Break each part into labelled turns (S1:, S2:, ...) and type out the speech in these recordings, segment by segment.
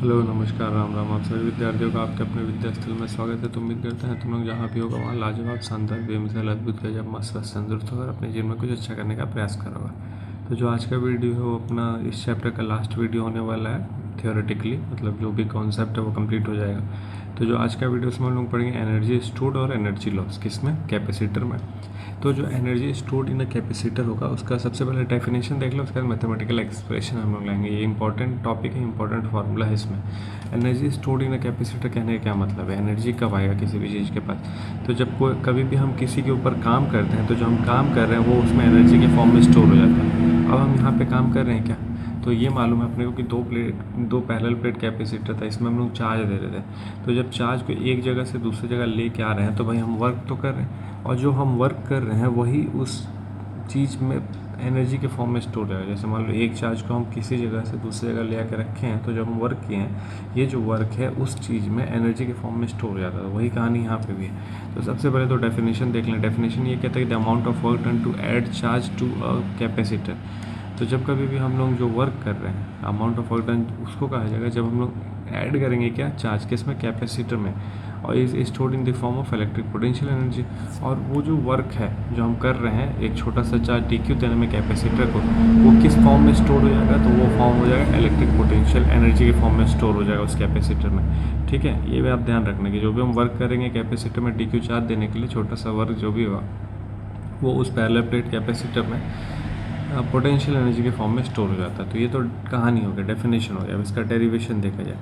S1: Hello नमस्कार राम राम। आप सभी विद्यार्थियों का आपके अपने विद्यास्थल में स्वागत है। तो उम्मीद करते हैं तुम लोग जहाँ भी होगा वहाँ लाजवाब शानदार बेमिसाल अद्भुत गजब मस्त तंदुरुस्त होकर अपने जीवन में कुछ अच्छा करने का प्रयास करोगा। तो जो आज का वीडियो है वो अपना इस चैप्टर का लास्ट वीडियो होने वाला है। थियोरेटिकली मतलब जो भी कॉन्सेप्ट है वो कंप्लीट हो जाएगा। तो जो आज का वीडियो उसमें हम लोग पढ़ेंगे एनर्जी स्टोर्ड और एनर्जी लॉस, किसमें? कैपेसिटर में। तो जो energy stored in a capacitor होगा उसका सबसे पहले डेफिनेशन देख लो, उसके बाद मैथमेटिकल एक्सप्रेशन हम लोग लेंगे। ये इंपॉर्टेंट टॉपिक है, इंपॉर्टेंट फार्मूला है इसमें। Energy stored in a capacitor कहने का क्या मतलब है? एनर्जी कब आएगा किसी भी चीज़ के पास? तो जब कोई कभी भी हम किसी के ऊपर काम करते हैं तो जो हम काम कर रहे हैं वो उसमें एनर्जी के फॉर्म में स्टोर हो जाता है। अब हम यहाँ पे काम कर रहे हैं क्या? तो ये मालूम है अपने को कि दो पैरेलल प्लेट कैपेसिटर था, इसमें हम लोग चार्ज दे रहे थे। तो जब चार्ज को एक जगह से दूसरी जगह लेके आ रहे हैं तो भाई हम वर्क तो कर रहे हैं, और जो हम वर्क कर रहे हैं वही उस चीज़ में एनर्जी के फॉर्म में स्टोर रहेगा। जैसे मान लो एक चार्ज को हम किसी जगह से दूसरी जगह ले आकर रखे हैं, तो जब हम वर्क किए हैं ये जो वर्क है उस चीज़ में एनर्जी के फॉर्म में स्टोर हो जाता है। वही कहानी यहाँ पे भी है। तो सबसे पहले तो डेफिनेशन देख लें। डेफिनेशन ये कहता है कि the amount of work done to add charge to a capacitor. तो जब कभी भी हम लोग जो वर्क कर रहे हैं, अमाउंट ऑफ वर्क डन उसको कहा जाएगा जब हम लोग ऐड करेंगे क्या? चार्ज किसमें? कैपेसिटर में। और is stored in the form of electric potential energy. और वो जो वर्क है जो हम कर रहे हैं, एक छोटा सा चार्ज डी क्यू देने में कैपेसिटर को, वो किस फॉर्म में स्टोर हो जाएगा? तो वो फॉर्म हो जाएगा इलेक्ट्रिक पोटेंशियल एनर्जी के फॉर्म में स्टोर हो जाएगा उस कैपेसिटर में। ठीक है, ये भी आप ध्यान रखना कि जो भी हम वर्क करेंगे कैपेसिटर में डी क्यू चार्ज देने के लिए, छोटा सा वर्क जो भी होगा वो उस पैरेलल प्लेट कैपेसिटर में पोटेंशियल एनर्जी के फॉर्म में स्टोर हो जाता है। तो ये तो कहानी हो गया, डेफिनेशन हो गया। अब इसका डेरिवेशन देखा जाए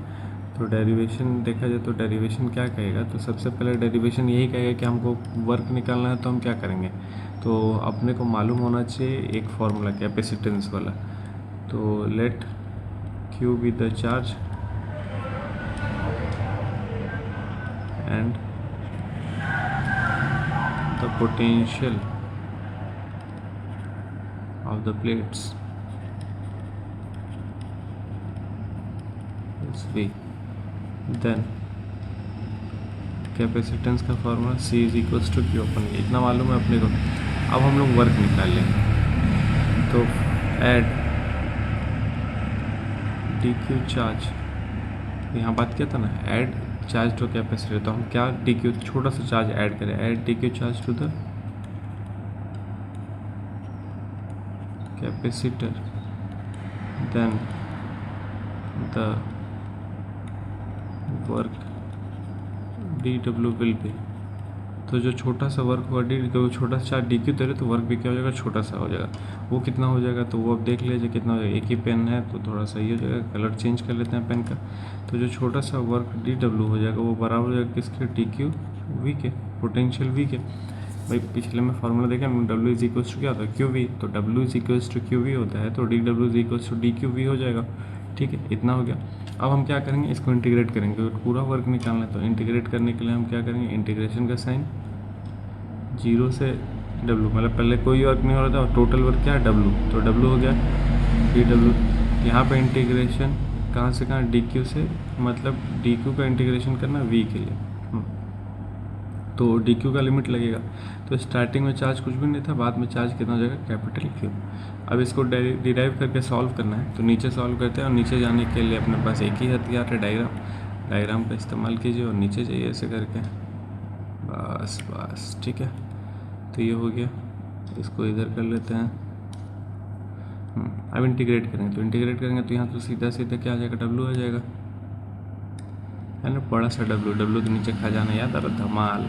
S1: तो डेरिवेशन क्या कहेगा? तो सबसे पहले डेरिवेशन यही कहेगा कि हमको वर्क निकालना है तो हम क्या करेंगे? तो अपने को मालूम होना चाहिए एक फार्मूला कैपेसिटेंस वाला। तो let Q be the charge and the potential of the plates is V. Then capacitance का formula C is equals to Q upon, इतना मालूम है अपने को। अब हम लोग वर्क निकाल लेंगे। तो ऐड डी क्यू चार्ज, यहाँ बात किया था ना, ऐड चार्ज टू कैपेसिटर। तो हम क्या डी क्यू छोटा सा चार्ज ऐड करें? Add D Q charge to the capacitor, then the work dW will be। तो जो छोटा सा वर्क हुआ डी, तो छोटा सा चार्ज डी क्यू दे रहे तो वर्क भी क्या हो जाएगा? छोटा सा हो जाएगा। वो कितना हो जाएगा? तो वो अब देख लीजिए कितना हो जाएगा। एक ही पेन है तो थोड़ा सा ये हो जाएगा, कलर चेंज कर लेते हैं पेन का। तो जो छोटा सा वर्क डी डब्ल्यू हो जाएगा वो बराबर हो जाएगा किसके? डी क्यू वी के, पोटेंशियल वी के। भाई पिछले में फार्मूला देखें हम, डब्ल्यू इज इक्वल्स टू क्या होता है? Q V. तो W is equals to Q V होता है, तो D W is equals to D Q V हो जाएगा। ठीक है, इतना हो गया। अब हम क्या करेंगे? इसको इंटीग्रेट करेंगे, क्योंकि पूरा वर्क निकालना है। तो इंटीग्रेट करने के लिए हम क्या करेंगे? इंटीग्रेशन का साइन 0 से डब्ल्यू, मतलब पहले कोई वर्क नहीं हो रहा था और टोटल वर्क क्या है? डब्ल्यू। तो डब्ल्यू हो गया डी डब्ल्यू। यहाँ पर इंटीग्रेशन कहाँ से कहाँ? डी क्यू से, मतलब डी क्यू का इंटीग्रेशन करना वी के लिए। तो डी क्यू का लिमिट लगेगा। तो स्टार्टिंग में चार्ज कुछ भी नहीं था, बाद में चार्ज कितना हो जाएगा? Capital Q. अब इसको डिराइव करके सॉल्व करना है, तो नीचे सॉल्व करते हैं। और नीचे जाने के लिए अपने पास एक ही हथियार है, डायग्राम का इस्तेमाल कीजिए और नीचे जाइए ऐसे करके। बस ठीक है। तो ये हो गया, इसको इधर कर लेते हैं। अब इंटीग्रेट करेंगे, तो इंटीग्रेट करेंगे तो यहाँ तो सीधा सीधा क्या आ जाएगा? डब्ल्यू आ जाएगा, है ना, बड़ा सा डब्ल्यू के नीचे खा जाना याद आ रहा था माल।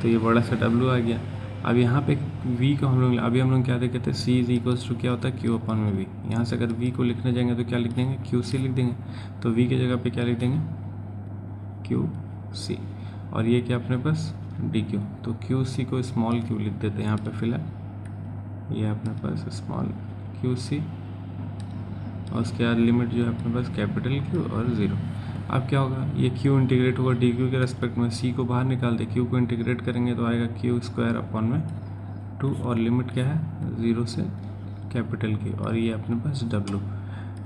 S1: तो ये बड़ा सा डब्ल्यू आ गया। अब यहाँ पे वी को हम लोग अभी हम लोग क्या देखते थे? सी इज इक्वल्स टू क्या होता है? क्यू अपन में वी। यहाँ से अगर वी को लिखने जाएंगे तो क्या लिख देंगे? क्यू सी लिख देंगे। तो वी की जगह पे क्या लिख देंगे? Q C. और ये क्या अपने पास? D Q. तो क्यू सी को स्मॉल क्यू लिख देते हैं यहाँ पे फिलहाल। ये अपने पास स्मॉल क्यू सी, और उसके बाद लिमिट जो है अपने पास कैपिटल क्यू और 0। अब क्या होगा? ये क्यू इंटीग्रेट होगा डी क्यू के रेस्पेक्ट में, सी को बाहर निकाल दे, क्यू को इंटीग्रेट करेंगे तो आएगा क्यू स्क्वायर अपॉन में 2, और लिमिट क्या है? 0 से कैपिटल क्यू, और ये अपने पास डब्लू।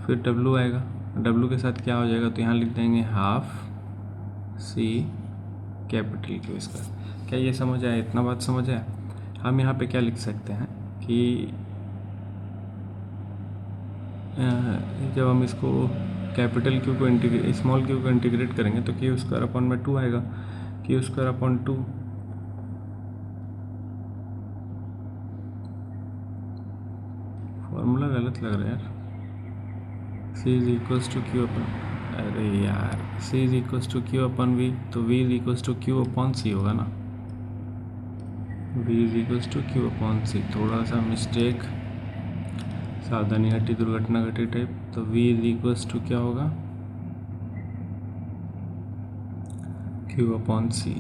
S1: फिर डब्लू आएगा, डब्लू के साथ क्या हो जाएगा? तो यहाँ लिख देंगे half C capital Q square. क्या ये समझ आया? इतना बात समझ आया? हम यहाँ पे क्या लिख सकते हैं कि जब हम इसको कैपिटल क्यू को स्मॉल क्यू को इंटीग्रेट करेंगे तो क्यू स्क्वायर अपॉन में 2 आएगा, क्यू स्क्वायर अपॉन 2। फॉर्मूला गलत लग रहा है यार। C is equals to Q upon, अरे यार C is equals to Q upon V, तो V is equals to Q upon C होगा ना, V is equals to Q upon C. थोड़ा सा मिस्टेक, सावधानी घटी दुर्घटना घटी टाइप। तो v इज इक्वल्स टू क्या होगा, q अपॉन सी।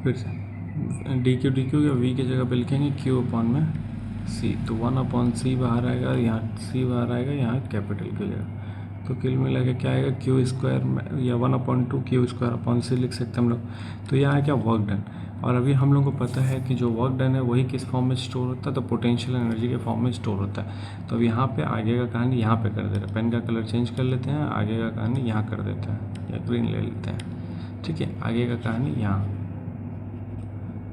S1: फिर से डी क्यू या v की जगह पे लिखेंगे q अपॉन में c, तो 1 अपॉन सी बाहर आएगा, यहाँ c बाहर आएगा, यहाँ कैपिटल की जगह। तो कुल मिला के क्या आएगा, क्यू स्क्वायर में या 1/2 क्यू स्क्वायर अपॉन सी लिख सकते हैं हम लोग। तो यहाँ है क्या, वर्क डन। और अभी हम लोग को पता है कि जो वर्क डन है वही किस फॉर्म में स्टोर होता है, तो पोटेंशियल एनर्जी के फॉर्म में स्टोर होता है। तो अब यहाँ पे आगे का कहानी यहाँ पे कर दे रहे हैं, पेन का कलर चेंज कर लेते हैं, आगे का कहानी यहाँ कर देते हैं या ग्रीन ले लेते हैं, ठीक है। आगे का कहानी यहाँ,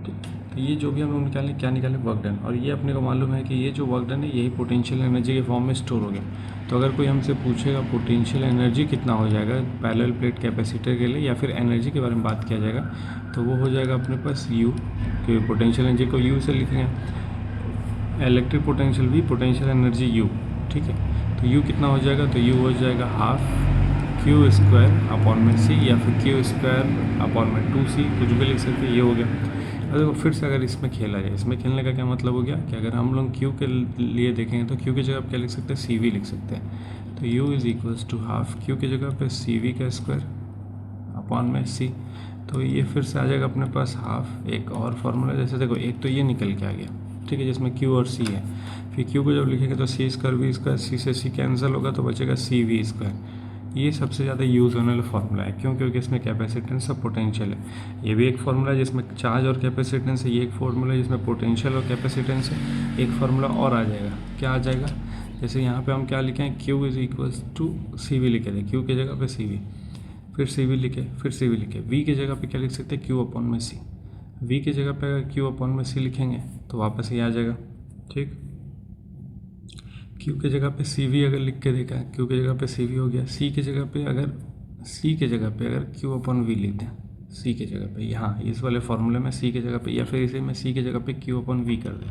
S1: तो ये जो भी हम लोग निकाले, क्या निकाले, वर्क डन। और ये अपने को मालूम है कि ये जो वर्क डन है यही पोटेंशियल एनर्जी के फॉर्म में स्टोर हो गया। तो अगर कोई हमसे पूछेगा पोटेंशियल एनर्जी कितना हो जाएगा पैरेलल प्लेट कैपेसिटर के लिए, या फिर एनर्जी के बारे में बात किया जाएगा, तो वो हो जाएगा अपने पास U, कि पोटेंशियल एनर्जी को U से लिखेंगे, electric potential V, potential energy U, ठीक है। तो U कितना हो जाएगा, तो U हो जाएगा हाफ क्यू स्क्वायर अपॉन में C, या फिर क्यू स्क्वायर अपॉन में 2C, कुछ भी लिख सकते हैं। ये हो गया। देखो फिर से अगर इसमें खेला जाए, इसमें खेलने का क्या मतलब हो गया कि अगर हम लोग Q के लिए देखेंगे तो Q की जगह आप क्या लिख सकते हैं, CV लिख सकते हैं। तो U is equals to half Q की जगह पे CV का स्क्वायर अपॉन में C। तो ये फिर से आ जाएगा अपने पास हाफ। एक और फार्मूला, जैसे देखो एक तो ये निकल के आ गया, ठीक है, जिसमें Q और C है। फिर Q को जब लिखेंगे तो C square V square, C से C कैंसिल होगा तो बचेगा CV स्क्वायर। ये सबसे ज़्यादा यूज़ होने वाला फार्मूला है, क्यों, क्योंकि इसमें कैपेसिटेंस और पोटेंशियल है। ये भी एक फार्मूला है जिसमें चार्ज और कैपेसिटेंस है, ये एक फार्मूला है जिसमें पोटेंशियल और कैपेसिटेंस है। एक फार्मूला और आ जाएगा, क्या आ जाएगा, जैसे यहाँ पे हम क्या लिखें, Q is equals to CV लिखे थे, Q की जगह पे CV, फिर CV लिखे, फिर CV लिखे। V की जगह पे क्या लिख सकते हैं, Q अपॉन में C। V की जगह पे अगर Q अपॉन में C लिखेंगे तो वापस ये आ जाएगा, ठीक। Q की जगह पे CV अगर लिख के देखा, Q की जगह पे CV हो गया। C की जगह पे अगर Q अपॉन V लिख दें, C की जगह पे, यहाँ इस वाले फार्मूले में C की जगह पे, या फिर इसे में C की जगह पे Q अपॉन V कर दें,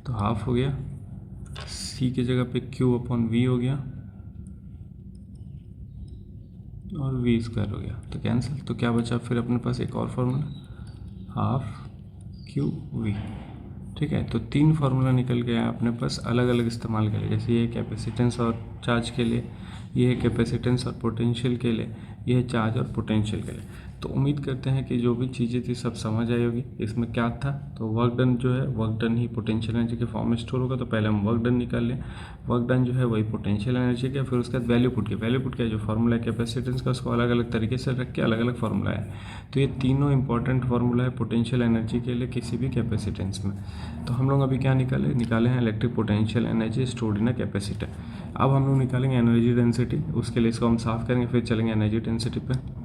S1: तो हाफ हो गया। C की जगह पे Q अपॉन V हो गया और V स्क्वायर हो गया, तो कैंसिल। तो क्या बचा फिर अपने पास, एक और फार्मूला, हाफ QV, ठीक है। तो 3 फार्मूला निकल गया अपने पास अलग अलग इस्तेमाल के लिए। जैसे ये कैपेसिटेंस और चार्ज के लिए, ये है कैपेसिटेंस और पोटेंशियल के लिए, ये है चार्ज और पोटेंशियल के लिए। तो उम्मीद करते हैं कि जो भी चीज़ें थी सब समझ आई होगी। इसमें क्या था, तो वर्क डन जो है, वर्क डन ही पोटेंशियल एनर्जी के फॉर्म में स्टोर होगा। तो पहले हम वर्क डन निकाल लें। वर्क डन जो है वही पोटेंशियल एनर्जी का, फिर उसके बाद वैल्यू पुट किया। वैल्यू पुट किया जो फार्मूला है कैपेसिटेंस का, उसको अलग अलग तरीके से रख के अलग अलग फार्मूला है। तो ये तीनों इंपॉर्टेंट फार्मूला है पोटेंशियल एनर्जी के लिए किसी भी कैपेसिटेंस में। तो हम लोग अभी क्या निकाले हैं electric potential energy stored in a capacitor. अब हम लोग निकालेंगे एनर्जी डेंसिटी, उसके लिए इसको हम साफ करेंगे, फिर चलेंगे एनर्जी डेंसिटी पे।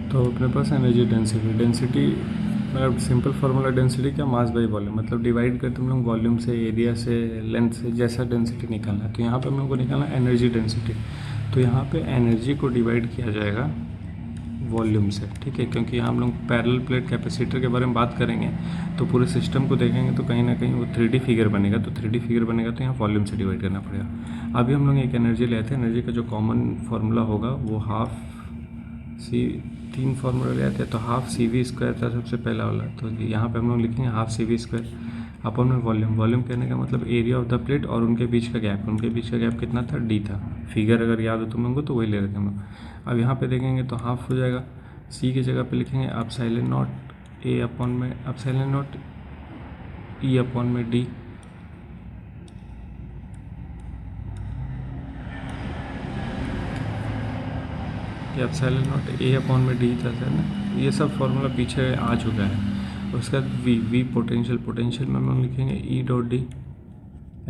S1: तो अपने पास एनर्जी डेंसिटी मतलब सिंपल फार्मूला डेंसिटी क्या, मास बाई वॉल्यूम, मतलब डिवाइड करते हम लोग वॉल्यूम से, एरिया से, लेंथ से, जैसा डेंसिटी निकालना है। तो यहाँ पे हम लोग को निकालना एनर्जी डेंसिटी। तो यहाँ पे एनर्जी को डिवाइड किया जाएगा वॉल्यूम से, ठीक है, क्योंकि हम लोग पैरेलल प्लेट कैपेसिटर के बारे में बात करेंगे तो पूरे सिस्टम को देखेंगे तो कहीं ना कहीं वो 3D फिगर बनेगा। तो 3D फिगर बनेगा तो यहाँ वॉल्यूम से डिवाइड करना पड़ेगा। अभी हम लोग एक एनर्जी लेते हैं, एनर्जी का जो कॉमन फार्मूला होगा वो हाफ सी, 3 फार्मूला ले आते हैं। तो हाफ CV स्क्वायर था सबसे पहला वाला, तो यहाँ पे हम लोग लिखेंगे हाफ CV स्क्वायर अपन में वॉल्यूम। वॉल्यूम कहने का मतलब एरिया ऑफ द प्लेट और उनके बीच का गैप। उनके बीच का गैप कितना था, D था। फिगर अगर याद हो तुम लोगों को तो वही ले रखे हम लोग। अब यहाँ पे देखेंगे तो हाफ हो जाएगा। C की जगह पे लिखेंगे एप्सिलॉन नॉट A अपॉन में एप्सिलॉन नॉट E अपॉन में D। Epsilon not A upon में D था सर ना। ये सब फार्मूला पीछे आ चुका है। उसके बाद V पोटेंशियल में हम लोग लिखेंगे E dot D,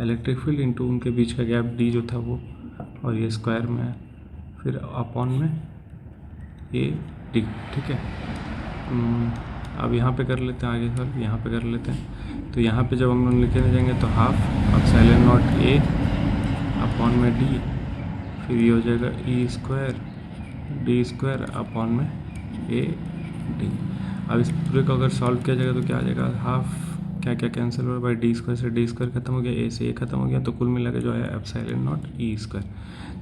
S1: electric field into उनके बीच का गैप D जो था वो, और ये स्क्वायर में है, फिर अपॉन में A D, ठीक है। अब यहाँ पे कर लेते हैं आगे सर, यहाँ पे कर लेते हैं। तो यहाँ पे जब हम लोग लिखने जाएंगे तो half epsilon not a upon में डी, फिर ये हो जाएगा E square D square upon में ए डी। अब इस पूरे को अगर सॉल्व किया जाएगा तो क्या आ जाएगा, हाफ क्या क्या कैंसिल हो रहा है भाई, डी स्क्वायर से डी स्क्वायर खत्म हो गया, ए से ए खत्म हो गया, तो कुल मिला के जो है एप्सिलॉन नॉट ई स्क्वायर।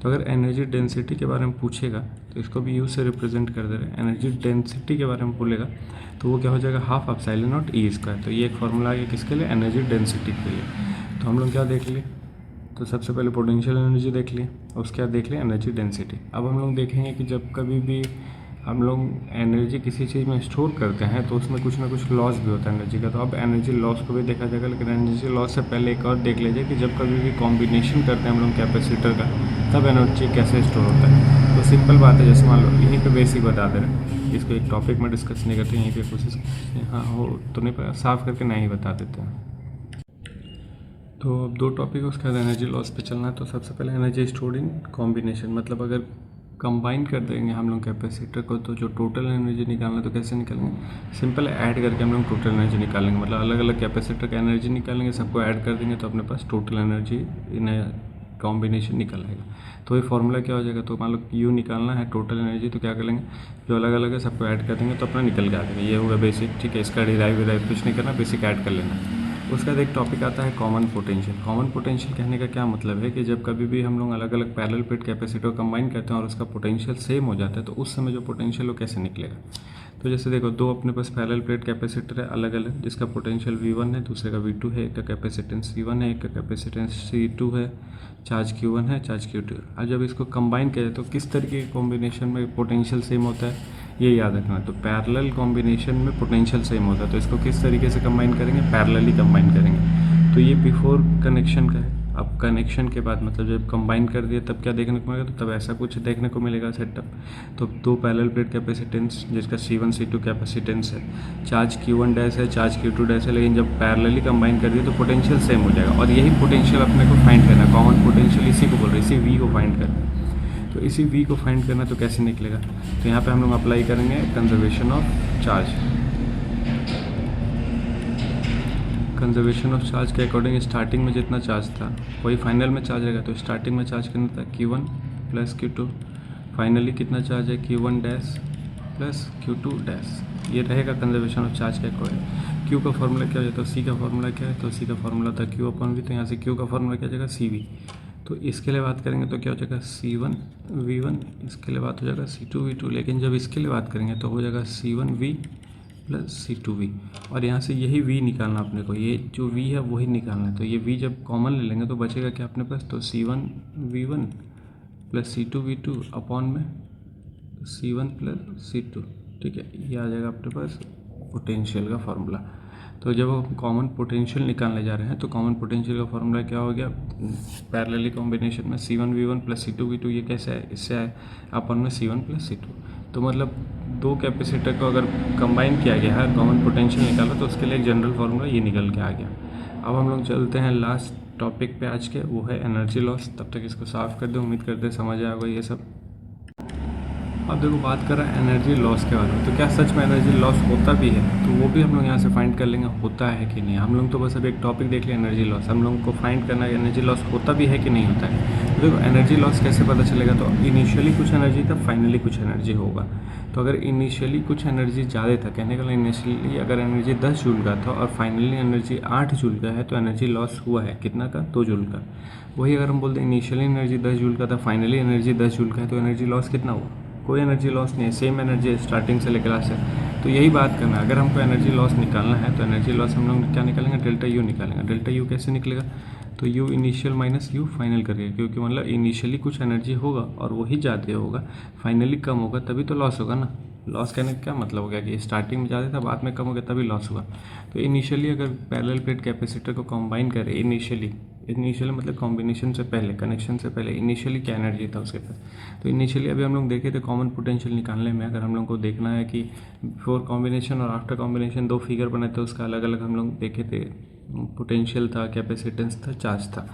S1: तो अगर एनर्जी डेंसिटी के बारे में पूछेगा तो इसको भी यू से रिप्रेजेंट कर दे रहे हैं। एनर्जी डेंसिटी के बारे में बोलेगा तो वो क्या हो जाएगा, half epsilon not E square. तो ये एक फॉर्मूला आ गया किसके लिए, एनर्जी डेंसिटी के लिए। तो हम लोग क्या देख लिए, तो सबसे पहले पोटेंशियल एनर्जी देख लिए, उसके बाद देख लिए एनर्जी डेंसिटी। अब हम लोग देखेंगे कि जब कभी भी हम लोग एनर्जी किसी चीज़ में स्टोर करते हैं तो उसमें कुछ ना कुछ लॉस भी होता है एनर्जी का। तो अब एनर्जी लॉस को भी देखा जाएगा, लेकिन एनर्जी लॉस से पहले एक और देख लीजिए कि जब कभी भी कॉम्बिनेशन करते हैं हम लोग कैपेसिटर का, तब एनर्जी कैसे स्टोर होता है। तो सिंपल बात है, जैसे मान लो यहीं पे बेसिक बता दे रहे हैं, इसको एक टॉपिक में डिस्कस नहीं करते, यहीं पे कोशिश हाँ हो तो नहीं पता, साफ करके नहीं बता देते हैं। तो अब दो टॉपिक उसके बाद एनर्जी लॉस पे चलना है। तो सबसे पहले एनर्जी स्टोर्ड इन कॉम्बिनेशन, मतलब अगर कंबाइन कर देंगे हम लोग कैपेसिटर को तो जो टोटल एनर्जी निकालना है तो कैसे निकालेंगे, सिंपल ऐड करके हम लोग टोटल एनर्जी निकालेंगे। मतलब अलग अलग कैपेसिटर का एनर्जी निकालेंगे, सबको ऐड कर देंगे तो अपने पास टोटल एनर्जी इन कॉम्बिनेशन निकल आएगा। तो ये फॉर्मूला क्या हो जाएगा, तो मान लो यू निकालना है टोटल एनर्जी, तो क्या करेंगे, जो अलग अलग है सबको ऐड कर देंगे तो अपना निकल के आ जाएगा। ये होगा बेसिक, ठीक है, इसका डिराइव कुछ नहीं करना, बेसिक ऐड कर लेना। उसके बाद एक टॉपिक आता है कॉमन पोटेंशियल। कॉमन पोटेंशियल कहने का क्या मतलब है कि जब कभी भी हम लोग अलग अलग पैरेलल प्लेट कैपेसिटर कंबाइन करते हैं और उसका पोटेंशियल सेम हो जाता है तो उस समय जो पोटेंशियल वो कैसे निकलेगा। तो जैसे देखो, दो अपने पास पैरेलल प्लेट कैपेसिटर है अलग अलग, जिसका पोटेंशियल V1 है, दूसरे का V2 है, एक का कैपेसिटेंस C1 है, एक का कैपेसिटेंस C2 है, चार्ज Q1 है, चार्ज Q2 है। अब जब इसको कंबाइन किया जाए तो किस तरीके के कॉम्बिनेशन में पोटेंशियल सेम होता है, ये याद रखना है। तो पैरेलल कॉम्बिनेशन में पोटेंशियल सेम होता है, तो इसको किस तरीके से कंबाइन करेंगे, पैरेलली कंबाइन करेंगे। तो ये बिफोर कनेक्शन का है। अब कनेक्शन के बाद मतलब जब कंबाइन कर दिया तब क्या देखने को मिलेगा, तो तब ऐसा कुछ देखने को मिलेगा सेटअप। तो दो पैरेलल प्लेट कैपेसिटेंस जिसका C1 C2 कैपेसिटेंस है, चार्ज Q1 डैश है, चार्ज Q2 डैश है, लेकिन जब पैरेलली कंबाइन कर दिया तो पोटेंशियल सेम हो जाएगा। और यही पोटेंशियल अपने को फाइंड करना है, कॉमन पोटेंशियल इसी को बोल रहे हैं, इसी V को फाइंड करना। तो इसी V को फाइंड करना तो कैसे निकलेगा, तो यहाँ पे हम लोग अप्लाई करेंगे conservation of charge. Conservation of charge के अकॉर्डिंग स्टार्टिंग में जितना चार्ज था वही फाइनल में चार्ज रहेगा। तो स्टार्टिंग में चार्ज कितना था, Q1 प्लस Q2, फाइनली कितना चार्ज है, Q1 dash plus Q2 dash, ये रहेगा कंजर्वेशन ऑफ चार्ज के अकॉर्डिंग। Q का फॉर्मूला क्या हो जाता है, C का फॉर्मूला क्या है, तो C का फॉर्मूला था Q अपॉन V, तो यहाँ से Q का फॉर्मूला क्या हो जाएगा, CV। तो इसके लिए बात करेंगे तो क्या हो जाएगा, C1 V1, इसके लिए बात हो जाएगा C2 V2, लेकिन जब इसके लिए बात करेंगे तो हो जाएगा C1 V प्लस C2V। और यहाँ से यही V निकालना अपने को, ये जो V है वही निकालना है। तो ये V जब कॉमन ले लेंगे तो बचेगा क्या अपने पास, तो C1 V1 plus C2 V2 upon में C1 प्लस C2, ठीक है, ये आ जाएगा अपने पास पोटेंशियल का फार्मूला। तो जब हम कॉमन पोटेंशियल निकालने जा रहे हैं तो कॉमन पोटेंशियल का फार्मूला क्या हो गया, पैरेलली कॉम्बिनेशन में C1 V1 plus C2 V2, ये कैसे है, इससे है अपन में C1 प्लस C2। तो मतलब दो कैपेसिटर को अगर कंबाइन किया गया है, कॉमन पोटेंशियल निकाला, तो उसके लिए एक जनरल फार्मूला ये निकल के आ गया। अब हम लोग चलते हैं लास्ट टॉपिक पे आज के, वो है एनर्जी लॉस। तब तक इसको साफ कर दे, उम्मीद करते समझ आया होगा ये सब। अब देखो, बात कर रहे हैं एनर्जी लॉस के बारे में, तो क्या सच में एनर्जी लॉस होता भी है, तो वो भी हम लोग यहाँ से फाइंड कर लेंगे होता है कि नहीं। हम लोग तो बस अब एक टॉपिक देख लिया एनर्जी लॉस, हम लोगों को फाइंड करना है एनर्जी लॉस होता भी है कि नहीं होता है। तो देखो, एनर्जी लॉस कैसे पता चलेगा, तो इनिशियली कुछ एनर्जी था, फाइनली कुछ एनर्जी होगा। तो अगर इनिशियली कुछ एनर्जी ज़्यादा था, कहने का इनिशियली अगर एनर्जी 10 जूल का था और फाइनली एनर्जी 8 जूल का है, तो एनर्जी लॉस हुआ है कितना का, 2 जूल का। वही अगर हम बोलते हैं इनिशियली एनर्जी 10 जूल का था, फाइनली एनर्जी 10 जूल का है, तो एनर्जी लॉस कितना हुआ, कोई एनर्जी लॉस नहीं है, सेम एनर्जी है स्टार्टिंग से लेकर लास्ट से। तो यही बात करना है, अगर हमको एनर्जी लॉस निकालना है तो एनर्जी लॉस हम लोग क्या निकालेंगे, डेल्टा यू निकालेंगे। डेल्टा यू कैसे निकलेगा, तो you initial minus you final करके, क्योंकि मतलब इनिशियली कुछ एनर्जी होगा और वही ज़्यादा होगा, फाइनली कम होगा, तभी तो लॉस होगा ना। लॉस कहने का क्या मतलब हो गया कि स्टार्टिंग में ज़्यादा था, बाद में कम हो गया, तभी लॉस हुआ। तो इनिशियली अगर पैरेलल प्लेट कैपेसिटर को कंबाइन करें, इनिशियली मतलब कॉम्बिनेशन से पहले, कनेक्शन से पहले इनिशियली क्या एनर्जी था उसके पास, तो इनिशियली अभी हम लोग देखे थे कॉमन पोटेंशियल निकालने में, अगर हम लोग को देखना है कि बिफोर कॉम्बिनेशन और आफ्टर कॉम्बिनेशन दो फिगर बने थे, उसका अलग अलग हम लोग देखे थे, पोटेंशियल था, कैपेसिटेंस था, चार्ज था।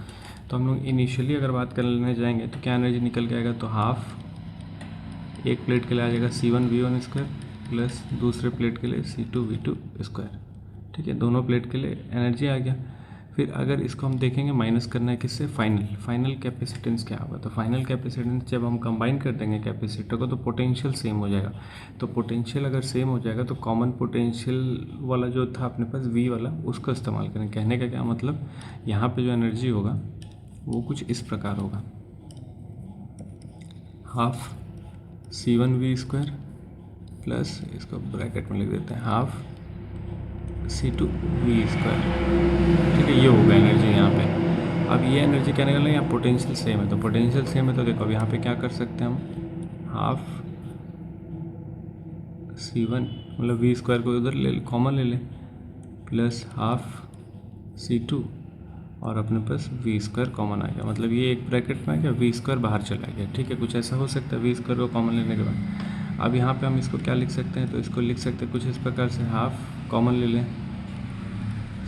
S1: तो हम लोग इनिशियली अगर बात करने जाएंगे तो क्या एनर्जी निकल के आएगा, तो हाफ एक प्लेट के लिए आ जाएगा C1 V1 स्क्वायर प्लस दूसरे प्लेट के लिए C2V2 स्क्वायर। ठीक है, दोनों प्लेट के लिए एनर्जी आ गया। फिर अगर इसको हम देखेंगे माइनस करना है किससे, फाइनल कैपेसिटेंस क्या होगा। तो फाइनल कैपेसिटेंस जब हम कंबाइन कर देंगे कैपेसिटर को तो पोटेंशियल सेम हो जाएगा। तो पोटेंशियल अगर सेम हो जाएगा तो कॉमन पोटेंशियल वाला जो था अपने पास V वाला उसका इस्तेमाल करें। कहने का क्या मतलब, यहाँ पे जो एनर्जी होगा वो कुछ इस प्रकार होगा, हाफ C1V स्क्वायर प्लस इसको ब्रैकेट में लिख देते हैं हाफ C2V स्क्वायर। ठीक है, ये होगा एनर्जी यहाँ पे। अब ये एनर्जी क्या निकलना है, यहाँ पोटेंशियल सेम है। तो पोटेंशियल सेम है तो देखो अब यहाँ पे क्या कर सकते हैं हम, हाफ C1 मतलब V स्क्वायर को उधर ले कॉमन ले लें प्लस हाफ C2 और अपने पास V स्क्वायर कॉमन आ गया। मतलब ये एक ब्रैकेट में आ गया, V स्क्वायर बाहर चला गया। ठीक है, कुछ ऐसा हो सकता है V स्क्वायर को कॉमन लेने के बाद। अब यहाँ पे हम इसको क्या लिख सकते हैं, तो इसको लिख सकते हैं कुछ इस प्रकार से, हाफ कॉमन ले लें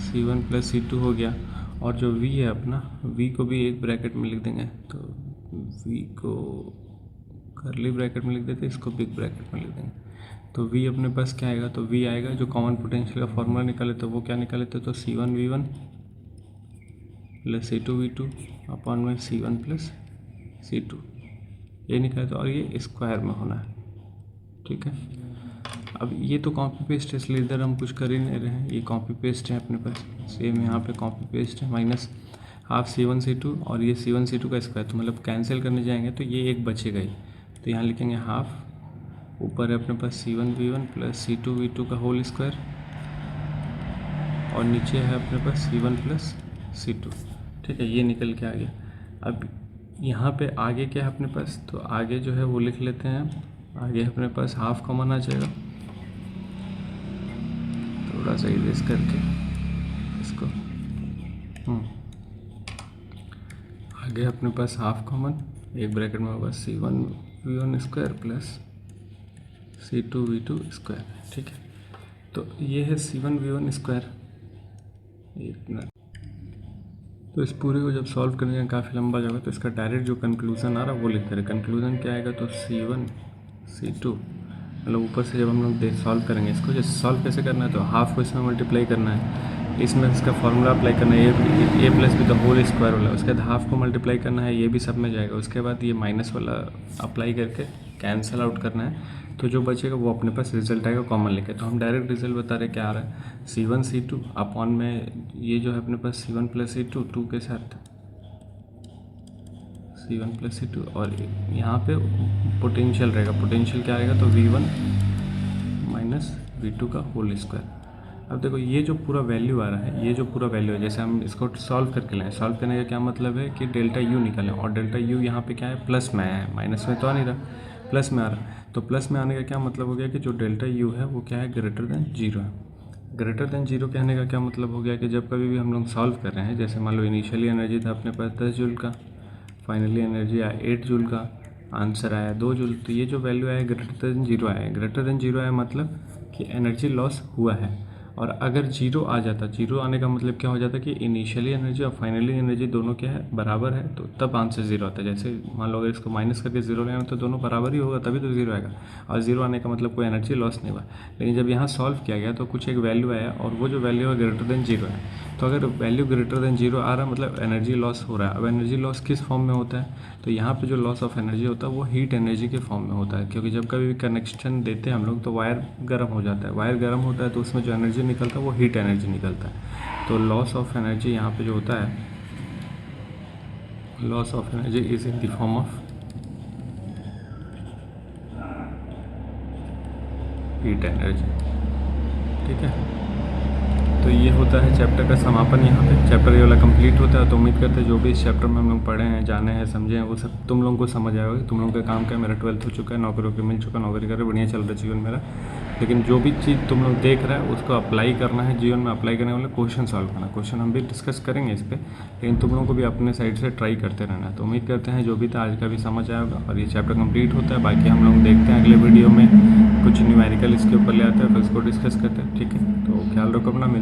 S1: C1 प्लस C2 हो गया। और जो V है अपना, V को भी एक ब्रैकेट में लिख देंगे। तो V को कर्ली ब्रैकेट में लिख देते हैं, इसको बिग ब्रैकेट में लिख देंगे। तो V अपने पास क्या आएगा, तो V आएगा जो कॉमन पोटेंशियल का फॉर्मूला निकाले तो वो क्या निकाले थे, तो C1V1 प्लस C2V2 अपॉन में C1 प्लस C2 ये निकाले तो, और ये स्क्वायर में होना है। ठीक है, अब ये तो कॉपी पेस्ट है इसलिए इधर हम कुछ कर ही नहीं रहे हैं, ये कॉपी पेस्ट है अपने पास, सेम यहाँ पे कॉपी पेस्ट है। माइनस हाफ C1 C2 और ये C1 C2 का स्क्वायर, तो मतलब कैंसिल करने जाएंगे तो ये एक बचेगा ही। तो यहाँ लिखेंगे हाफ, ऊपर है अपने पास C1V1 प्लस C2V2 का होल स्क्वायर और नीचे है अपने पास C1 प्लस C2। ठीक है, ये निकल के आ गया। अब यहाँ पे आगे क्या है अपने पास, तो आगे जो है वो लिख लेते हैं। आगे अपने पास हाफ कॉमन आ जाएगा, थोड़ा सा इरेज करके इसको, आगे अपने पास हाफ कॉमन, एक ब्रैकेट में होगा C1V1 square plus C2V2 square. ठीक है, तो ये है C1V1 स्क्वायर इतना। तो इस पूरे को जब सॉल्व करने का काफ़ी लंबा जाएगा तो इसका डायरेक्ट जो कंक्लूजन आ रहा है वो लिखते रहे। कंक्लूजन क्या आएगा, तो C1 C2 मतलब ऊपर से जब हम लोग सॉल्व करेंगे इसको, जैसे सॉल्व कैसे करना है, तो हाफ को इसमें मल्टीप्लाई करना है, इसमें इसका फॉर्मूला अप्लाई करना है, A plus B the whole square वाला, उसके बाद हाफ को मल्टीप्लाई करना है, ये भी सब में जाएगा। उसके बाद ये माइनस वाला अप्लाई करके कैंसिल आउट करना है, तो जो बचेगा वो अपने पास रिजल्ट आएगा कॉमन लेके। तो हम डायरेक्ट रिजल्ट बता रहे क्या आ रहा है, C1 C2 अपॉन में ये जो है अपने पास C1 प्लस C2 2 के साथ C1 प्लस C2 और यहाँ पे पोटेंशियल रहेगा। पोटेंशियल क्या आएगा, तो V1 माइनस V2 का होल स्क्वायर। अब देखो ये जो पूरा वैल्यू आ रहा है, ये जो पूरा वैल्यू है, जैसे हम इसको सॉल्व करके लाएं, सॉल्व करने का क्या मतलब है कि डेल्टा यू निकालें, और डेल्टा यू यहाँ पे क्या है, प्लस में आया है, माइनस में तो आ नहीं रहा, प्लस में आ रहा है। तो प्लस में आने का क्या मतलब हो गया कि जो डेल्टा यू है वो क्या है, ग्रेटर देन जीरो है। ग्रेटर देन जीरो कहने का क्या मतलब हो गया कि जब कभी भी हम लोग सॉल्व कर रहे हैं, जैसे मान लो इनिशियली एनर्जी था अपने पास 10 जूल का, फाइनली एनर्जी आया 8 जूल का, आंसर आया 2 जूल, तो ये जो वैल्यू आया ग्रेटर देन जीरो आया। ग्रेटर देन जीरो आया मतलब कि एनर्जी लॉस हुआ है। और अगर जीरो आ जाता, जीरो आने का मतलब क्या हो जाता कि इनिशियली एनर्जी और फाइनली एनर्जी दोनों क्या है, बराबर है, तो तब आंसर जीरो आता है। जैसे मान लो अगर इसको माइनस करके जीरो लेना तो दोनों बराबर ही होगा, तभी तो जीरो आएगा, और जीरो आने का मतलब कोई एनर्जी लॉस नहीं हुआ। लेकिन जब यहाँ सॉल्व किया गया तो कुछ एक वैल्यू आया, और वो जो वैल्यू है ग्रेटर देन जीरो है। तो अगर वैल्यू ग्रेटर देन जीरो आ रहा है मतलब एनर्जी लॉस हो रहा है। अब एनर्जी लॉस किस फॉर्म में होता है, तो यहाँ पे जो लॉस ऑफ एनर्जी होता है वो हीट एनर्जी के फॉर्म में होता है, क्योंकि जब कभी भी कनेक्शन देते हैं हम लोग तो वायर गर्म हो जाता है। वायर गर्म होता है तो उसमें जो एनर्जी निकलता है वो हीट एनर्जी निकलता है। तो लॉस ऑफ एनर्जी यहाँ पे जो होता है, loss of energy is in the form of heat energy. ठीक है, तो ये होता है चैप्टर का समापन। यहाँ पे चैप्टर ये वाला कंप्लीट होता है। तो उम्मीद करते हैं जो भी इस चैप्टर में हम लोग पढ़े हैं, जाने हैं, समझे हैं, वो सब तुम लोगों को समझ आएगा। तुम लोगों का काम क्या है, मेरा 12th हो चुका है, नौकरी मिल चुका, नौकरी कर रहे, बढ़िया चल रहा है जीवन मेरा। लेकिन जो भी चीज़ तुम लोग देख रहा है उसको अप्लाई करना है जीवन में। अप्लाई करने वाले क्वेश्चन सॉल्व करना, क्वेश्चन हम भी डिस्कस करेंगे इस पर, लेकिन तुम लोगों को भी अपने साइड से ट्राई करते रहना है। तो उम्मीद करते हैं जो भी था आज का भी समझ आया होगा, और ये चैप्टर कंप्लीट होता है। बाकी हम लोग देखते हैं अगले वीडियो में कुछ न्यूमेरिकल इसके ऊपर ले आते हैं, फिर इसको डिस्कस करते हैं। ठीक है, तो ख्याल रखो अपना।